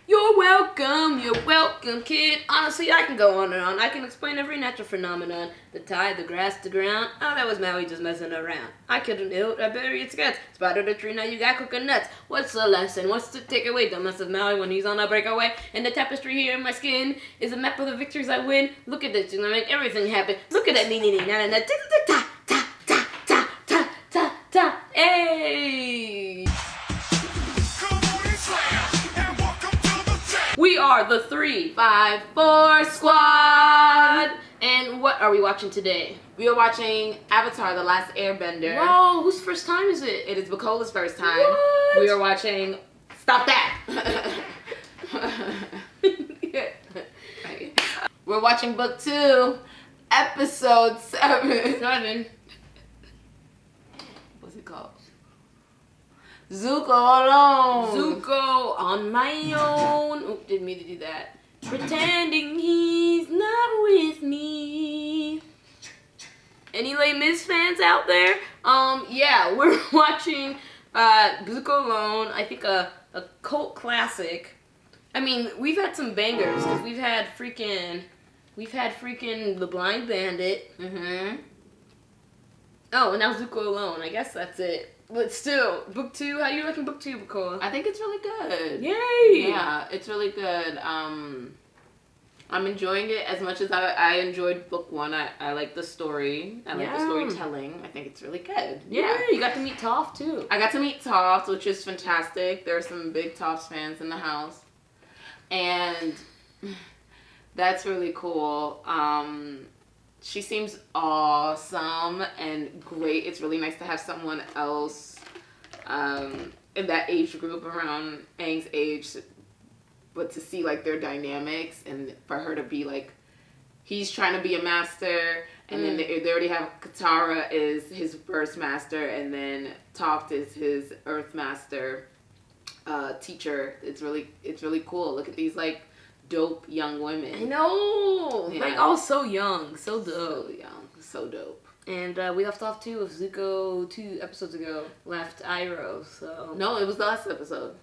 You're welcome, kid. Honestly, I can go on and on. I can explain every natural phenomenon. The tide, the grass, the ground. Oh, that was Maui just messing around. I couldn't help, I bury its guts. Spider the tree, now you got coconuts. What's the lesson? What's the takeaway? Don't mess with Maui when he's on a breakaway. And the tapestry here in my skin is a map of the victories I win. Look at this, you know, make everything happen. Look at that, ta. Hey! We are the 3-5-4 squad! And what are we watching today? We are watching Avatar: The Last Airbender. Whoa, whose first time is it? It is Bacola's first time. What? We are watching... Stop that! We're watching Book 2, Episode 7. What's it called? Zuko alone. Zuko on my own. Oh, didn't mean to do that. Pretending he's not with me. Any Les Mis fans out there? Yeah, we're watching Zuko Alone. I think a cult classic. I mean, we've had some bangers because we've had freaking The Blind Bandit. Oh, and now Zuko Alone. I guess that's it. But still, Book 2, how you liking Book 2, Bacola? I think it's really good. Yay! Yeah, it's really good. I'm enjoying it as much as I enjoyed Book 1. I like the story. I like the storytelling. I think it's really good. Yeah, you got to meet Toph, too. I got to meet Toph, which is fantastic. There are some big Toph fans in the house. And that's really cool. She seems awesome and great. It's really nice to have someone else in that age group around Aang's age, but to see like their dynamics and for her to be like, he's trying to be a master, and then they already have Katara is his first master, and then Toph is his Earth master teacher. It's really cool. Look at these like dope young women. I know. Yeah. Like all so young, so dope. So young, so dope. And we left off too with Zuko 2 episodes ago. Left Iroh, so No, it was the last episode.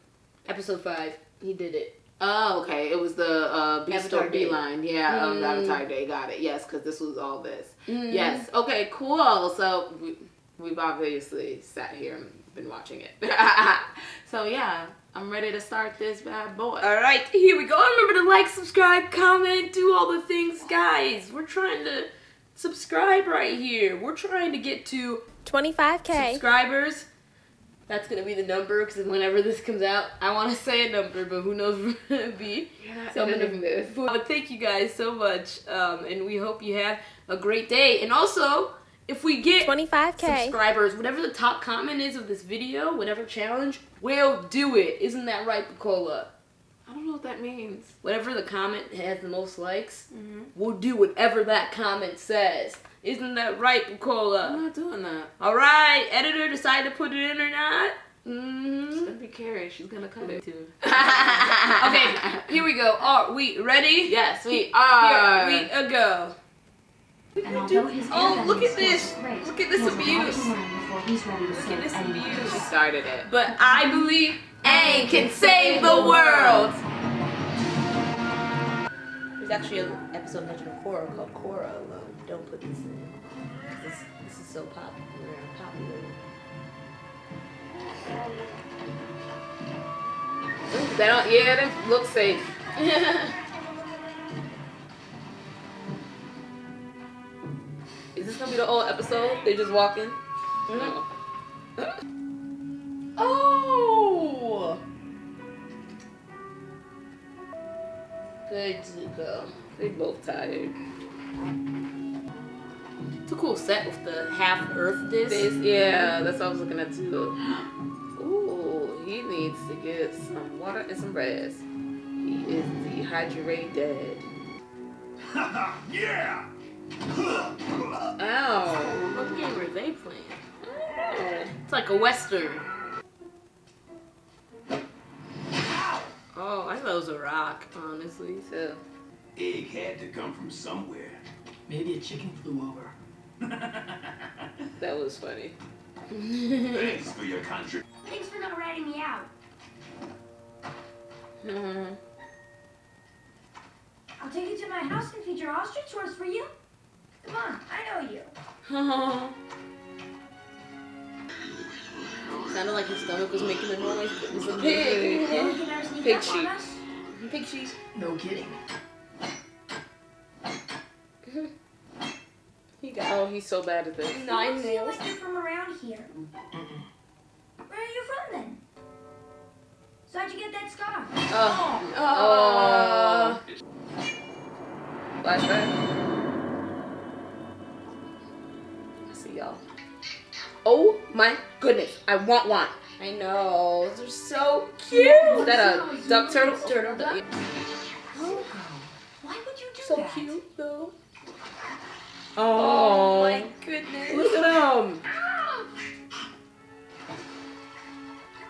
episode 5, he did it. Oh, okay. It was the Beast Avatar or Beeline. Yeah, of Avatar Day. Got it. Yes, because this was all this. Yes. Okay, cool. So we've obviously sat here and been watching it. So yeah, I'm ready to start this bad boy. All right, here we go. Remember to like, subscribe, comment, do all the things, guys. We're trying to subscribe right here. We're trying to get to 25K subscribers. That's going to be the number, because whenever this comes out, I want to say a number, but who knows what it'll be. So this. But thank you guys so much, and we hope you have a great day. And also, if we get 25K subscribers, whatever the top comment is of this video, whatever challenge, we'll do it. Isn't that right, Bacola? I don't know what that means. Whatever the comment has the most likes, we'll do whatever that comment says. Isn't that right, Bacola? I'm not doing that. All right, editor, decide to put it in or not? It's gonna be Cary. She's gonna cut it too. Okay, here we go. Are we ready? Yes, we are. Here we go. Oh, look at this. Look at this abuse. Look at this abuse. She started it. But I believe Aang can save the world. There's actually an episode mentioned of Korra called Korra Alone. Don't put this in. This is so popular. That looks safe. Is this gonna be the whole episode? They just walking? No. Oh! Good Zuko. They both tired. It's a cool set with the half Earth disc. Yeah, that's what I was looking at too. Ooh, he needs to get some water and some rest. He is dehydrated. Yeah. Ow. What game are they playing? It's like a Western. Oh, I thought it was a rock, honestly. So, Egg had to come from somewhere. Maybe a chicken flew over. that was funny. Thanks for your contribution. Thanks for not ratting me out. Mhm. I'll take you to my house and feed your ostrich roast for you. Come on, I know you. Sounded like his stomach was making a noise, but it was a You pig. think you better sneak Pig up sheep. on us? Pig sheep. No kidding. He got Oh, he's so bad at this. 9 You nails. like you're from around here. Where are you from then? So how'd you get that scar? Oh. Flashback. I see y'all. Oh my goodness. I want one. I know. They're so cute. Is that a duck turtle? Turtle duck. Zuko, why would you do So that? cute, though. Oh, my goodness. Look at him.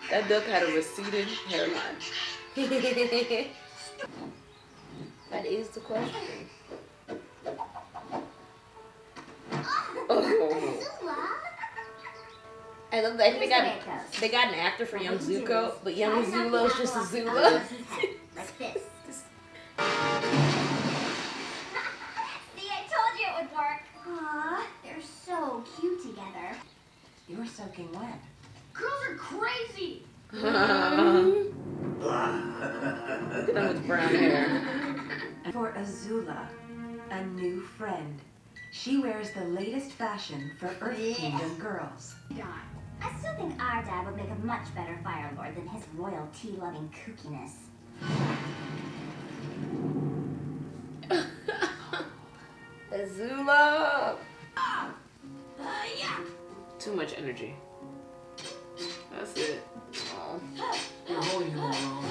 That duck had a receded hairline. That is the question. Oh. I love that Here's the way it goes. they got an actor for young Zuko, but young Try not Zulo's to just a apple Zula. off like this. See, I told you it would work. Aw, they're so cute together. You're soaking wet. Girls are crazy. Look at him with brown hair. For Azula, a new friend. She wears the latest fashion for Earth Kingdom girls. I still think our dad would make a much better Fire Lord than his royal tea-loving kookiness. Azula. Yeah. Too much energy. That's it. Oh. You're holding him all wrong.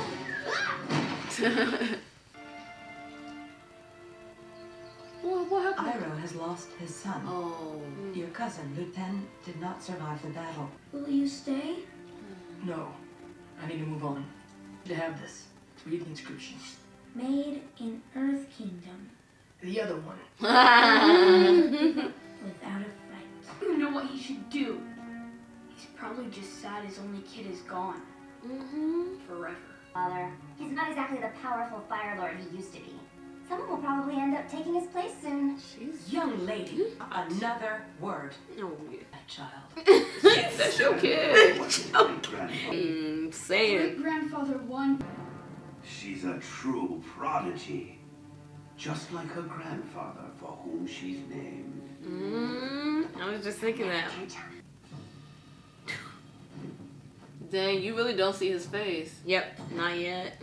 What happened? Iroh has lost his son. Oh. Your cousin, Lupin, did not survive the battle. Will you stay? No. I need to move on. To have this. Read the inscription. Made in Earth Kingdom, The other one. without a fight. You know what he should do. He's probably just sad his only kid is gone. Forever. Father, he's not exactly the powerful Fire Lord he used to be. Someone will probably end up taking his place soon. Young lady, another word. Oh, yeah. That child. That's your kid. Saying. Grandfather won. She's a true prodigy. Just like her grandfather, for whom she's named. I was just thinking that. Dang, you really don't see his face. Yep, not yet.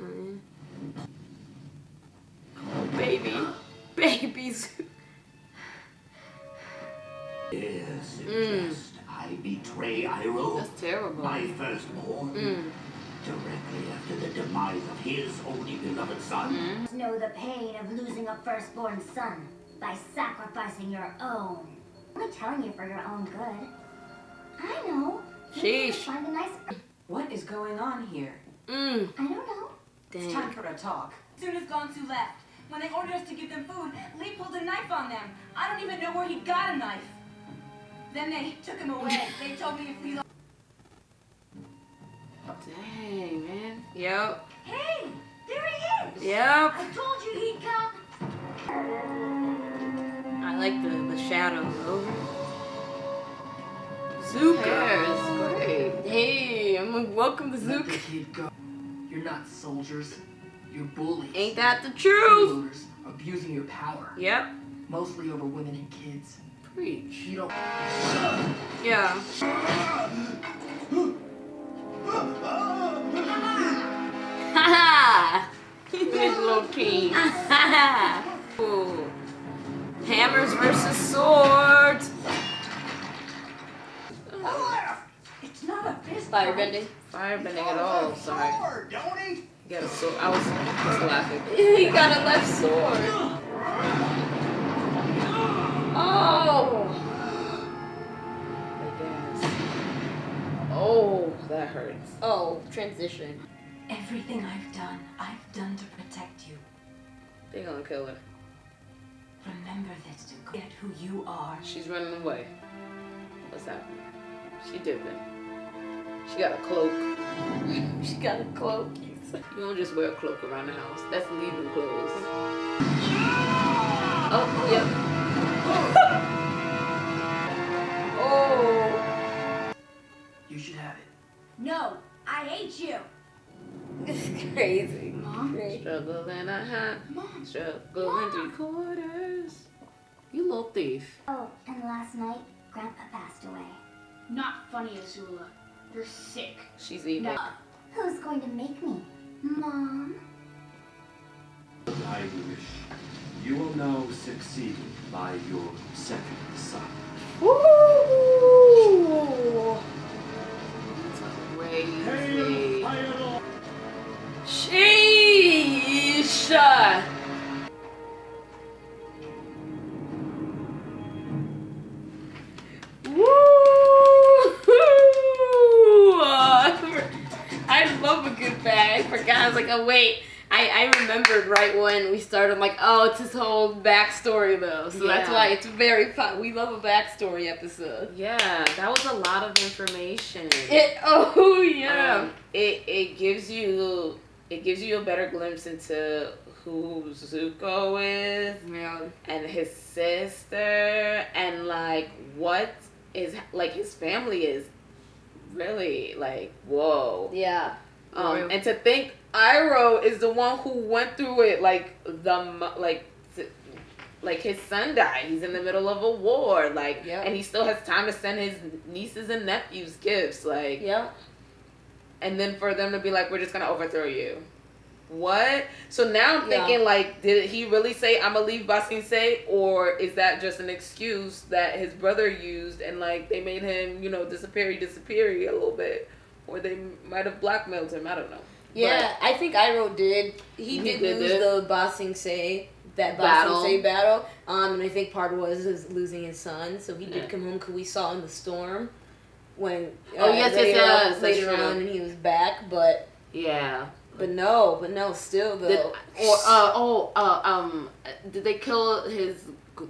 Oh, baby. Babies. Yes, just I betray Iroh, That's terrible. my firstborn, directly after the demise of his only beloved son. Know the pain of losing a firstborn son by sacrificing your own. Only telling you for your own good. I know. Maybe you'll Sheesh. find a nice. What is going on here? I don't know. It's Dang. time for a talk. Soon as Gonsu left. When they ordered us to give them food, Lee pulled a knife on them. I don't even know where he got a knife. Then they took him away. They told me if we lost. Dang, man. Yep. Hey, there he is. Yep. I told you he'd come. I like the shadow over. Hair Zuko. is great. Hey, welcome to Let the Zuko. kid go. You're not soldiers. You're bullies. Ain't that the truth? Freeloaders abusing your power. Yep. Mostly over women and kids. Preach. You don't. Yeah. Ha His little king. ha! Ooh. Hammers versus swords. It's not a fist Firebending. Firebending at all. Sorry. Don't he? You got a sword. I was just laughing. He got a left sword. Oh. I guess. Oh, that hurts. Oh, transition. Everything I've done to protect you. They gonna kill her. Remember this to get who you are. She's running away. What's happening? She dipping. She got a cloak. She got a cloak. You You don't just wear a cloak around the house. That's leaving clothes. Oh, yep. Oh. You should have it. No, I hate you. It's crazy. Mom? Struggle and a half. Mom. Struggle and 3/4. You little thief. Oh, and last night, Grandpa passed away. Not funny, Azula. You're sick. She's evil. No. Who's going to make me? Mom? I wish you will now succeed by your second son. Woo! Crazy. Sheesh! Woo! I love a good bag. I forgot. I was like, oh wait. I remembered right when we started. I'm like, oh, it's his whole backstory though. So that's Yeah. why it's very fun. We love a backstory episode. Yeah, that was a lot of information. Oh yeah. It gives you a better glimpse into who Zuko is Yeah. and his sister and like what is like his family is really like whoa. Yeah. And to think Iroh is the one who went through it like his son died. He's in the middle of a war, like, Yep. and he still has time to send his nieces and nephews gifts, like, Yep. and then for them to be like, we're just gonna overthrow you. What? So now I'm Yeah. thinking, like, did he really say, I'm gonna leave Ba Sing Se, or is that just an excuse that his brother used, and, like, they made him, disappear a little bit, or they might have blackmailed him, I don't know. Yeah, I think Iroh did. He did did lose it. the Ba Sing Se, that Ba Battle. Sing Se battle. And I think part was his losing his son, so he Yeah. did come home because we saw in the storm when Yes, later that's later true. on and he was back, but Yeah. no, still though. Did they kill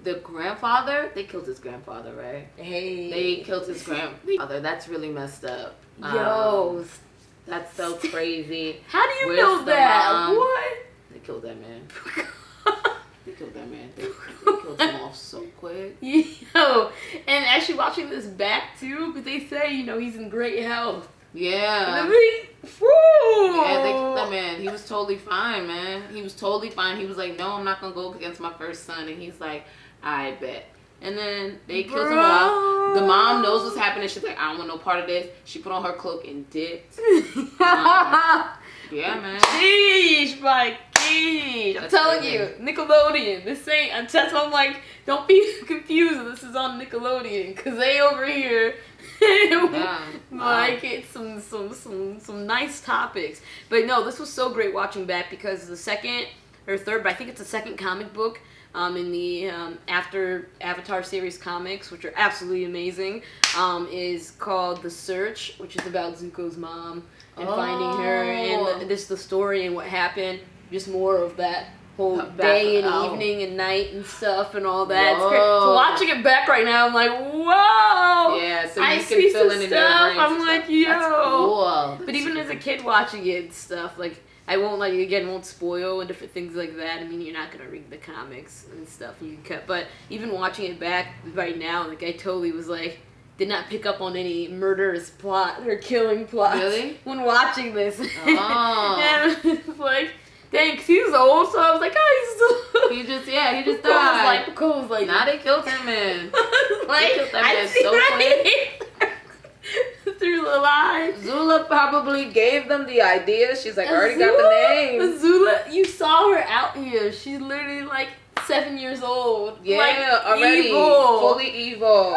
the grandfather? They killed his grandfather, right? Hey, They killed his grandfather. That's really messed up. yo, That's so crazy. how do you Where's know the that? mom? What? They killed that man. They killed that man. They killed him off so quick. Yo, and actually watching this back too, because they say he's in great health. Yeah. Yeah, they killed that man. He was totally fine, man. He was totally fine. He was like, no, I'm not going to go against my first son. And he's like, I bet. And then they killed him off. The mom knows what's happening. She's like, I don't want no part of this. She put on her cloak and dipped. Yeah, man. Sheesh, my geesh. I'm That's telling crazy. you, Nickelodeon. This ain't. That's why I'm like, don't be confused. This is on Nickelodeon, cause they over here like it's some nice topics. But no, this was so great watching back because the second or third, but I think it's the second comic book. In the after Avatar series comics, which are absolutely amazing, is called The Search, which is about Zuko's mom and finding her, and the story and what happened. Just more of that whole day and evening and night and stuff and all that. It's great. So watching it back right now, I'm like, whoa! Yeah, so you I can see fill some in your stuff. brains I'm and like, stuff. yo. That's cool. But even as a kid watching it and stuff, like, I won't won't spoil and different things like that. I mean, you're not gonna read the comics and stuff. You can cut, but even watching it back right now, like I totally was like, did not pick up on any murderous plot or killing plots. Really? When watching this, Oh. and it's like, dang, 'cause he was old, so I was like, oh, He just died. Cool was like, Now they killed him, man. like, killed that I man see so that through the line. Zula probably gave them the idea. She's like, I already got the name. Azula, you saw her out here. She's literally like 7 years old. Yeah, like, already. evil. Fully evil.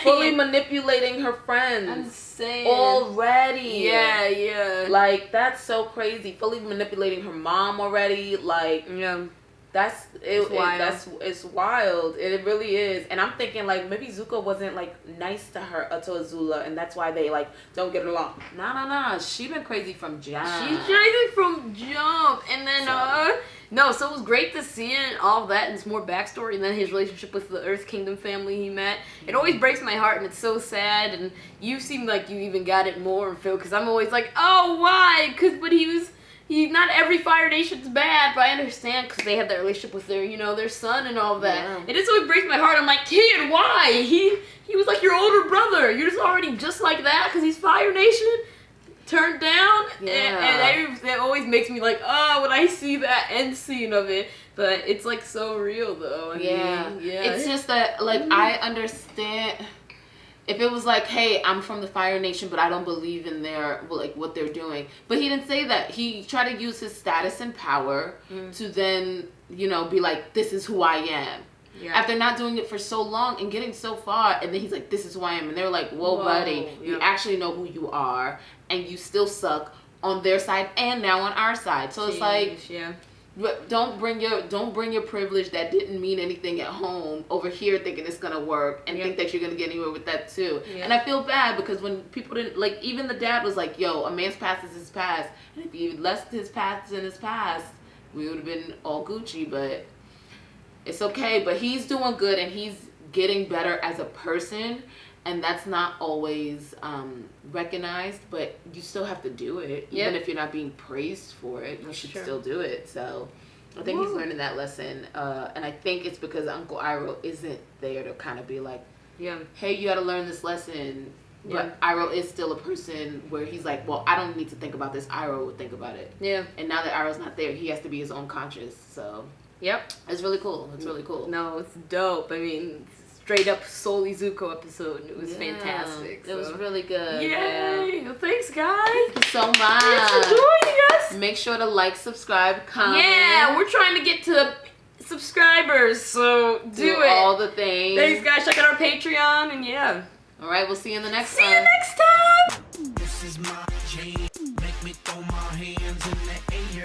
Fully manipulating her I'm friends. saying. Already. Yeah. Like, that's so crazy. Fully manipulating her mom already. Like, Yeah. that's It's wild. it's wild. It really is. And I'm thinking like maybe Zuko wasn't like nice to her to Azula, and that's why they like don't get along. Nah. She been crazy from jump. She's crazy from jump. And then, so it was great to see all that and it's more backstory and then his relationship with the Earth Kingdom family he met. It always breaks my heart and it's so sad, and you seem like you even got it more, Phil, because I'm always like, oh, why? But he was not every Fire Nation's bad, but I understand because they have that relationship with their, their son and all that. Yeah. It just always breaks my heart. I'm like, kid, why? He was like your older brother. You're just already just like that because he's Fire Nation. Turned down, and that always makes me like, oh, when I see that end scene of it. But it's like so real though. I mean, It's just that like I understand if it was like, hey, I'm from the Fire Nation, but I don't believe in their like what they're doing. But he didn't say that. He tried to use his status and power to then be like, this is who I am. Yeah. After not doing it for so long and getting so far, and then he's like, this is who I am. And they're like, whoa. Buddy, you actually know who you are, and you still suck on their side and now on our side. So it's like, don't bring your privilege that didn't mean anything at home over here thinking it's gonna work and think that you're gonna get anywhere with that too. Yeah. And I feel bad because when people didn't, like, even the dad was like, yo, a man's past is his past. And if he left his past in his past, we would have been all Gucci, but it's okay. But he's doing good and he's getting better as a person, and that's not always recognized, but you still have to do it. Even if you're not being praised for it, you should still do it. So I think he's learning that lesson, and I think it's because Uncle Iroh isn't there to kind of be like, hey, you got to learn this lesson. But Iroh is still a person where he's like, well, I don't need to think about this. Iroh would think about it. Yeah. And now that Iroh's not there, he has to be his own conscious. So it's really cool. It's really cool. No, it's dope. I mean, straight up solely Zuko episode. It was fantastic. It was really good. Yay! Well, thanks, guys. Thank you so much. Thanks for joining us. Make sure to like, subscribe, comment. Yeah, we're trying to get to subscribers, so do it. All the things. Thanks, guys. Check out our Patreon, and All right, we'll see you in the next time. See you next time. This is my